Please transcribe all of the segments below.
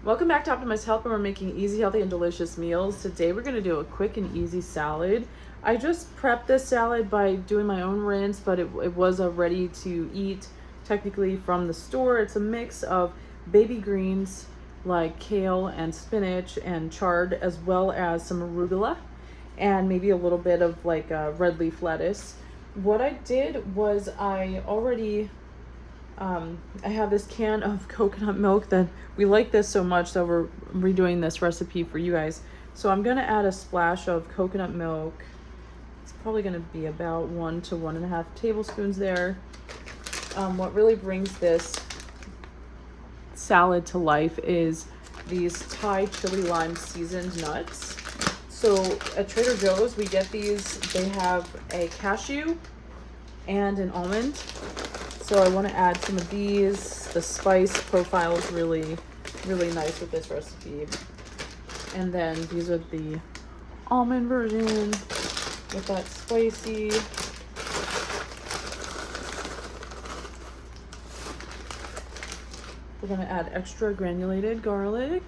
Welcome back to Optimized Health, where we're making easy, healthy, and delicious meals. Today we're going to do a quick and easy salad. I just prepped this salad by doing my own rinse, but it was a ready to eat technically from the store. It's a mix of baby greens like kale and spinach and chard, as well as some arugula and maybe a little bit of like red leaf lettuce. What I did was I have this can of coconut milk that we like this so much that we're redoing this recipe for you guys. So I'm going to add a splash of coconut milk. It's probably going to be about 1 to 1.5 tablespoons there. What really brings this salad to life is these Thai chili lime seasoned nuts. So at Trader Joe's we get these. They have a cashew and an almond. So I want to add some of these. The spice profile is really nice with this recipe. And then these are the almond version with that spicy. We're going to add extra granulated garlic.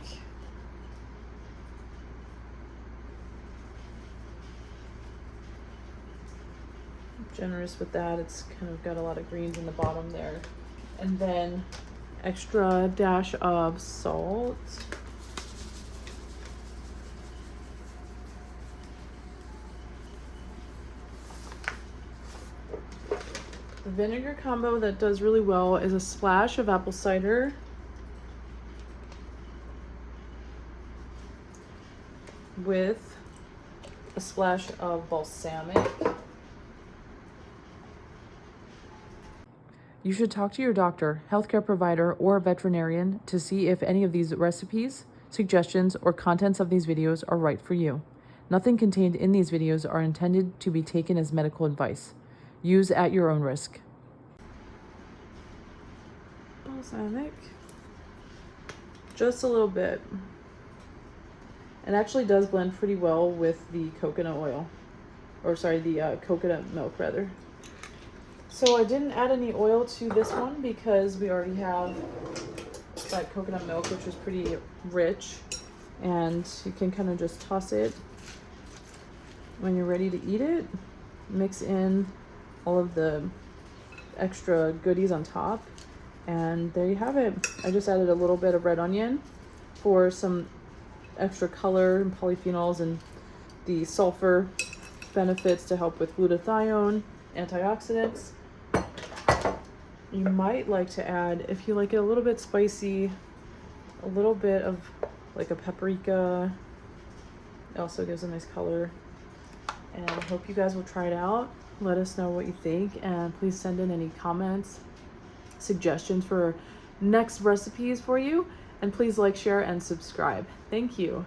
Generous with that. It's kind of got a lot of greens in the bottom there. And then extra dash of salt. The vinegar combo that does really well is a splash of apple cider, with a splash of balsamic. You should talk to your doctor, healthcare provider, or veterinarian to see if any of these recipes, suggestions, or contents of these videos are right for you. Nothing contained in these videos are intended to be taken as medical advice. Use at your own risk. Balsamic. Just a little bit. It actually does blend pretty well with the coconut oil. Or sorry, the coconut milk rather. So I didn't add any oil to this one because we already have that coconut milk, which is pretty rich, and you can kind of just toss it when you're ready to eat it. Mix in all of the extra goodies on top, and there you have it. I just added a little bit of red onion for some extra color and polyphenols and the sulfur benefits to help with glutathione, antioxidants. You might like to add, if you like it a little bit spicy, a little bit of like a paprika. It also gives a nice color. And I hope you guys will try it out. Let us know what you think, and please send in any comments, suggestions for next recipes for you, and please like, share, and subscribe. Thank you.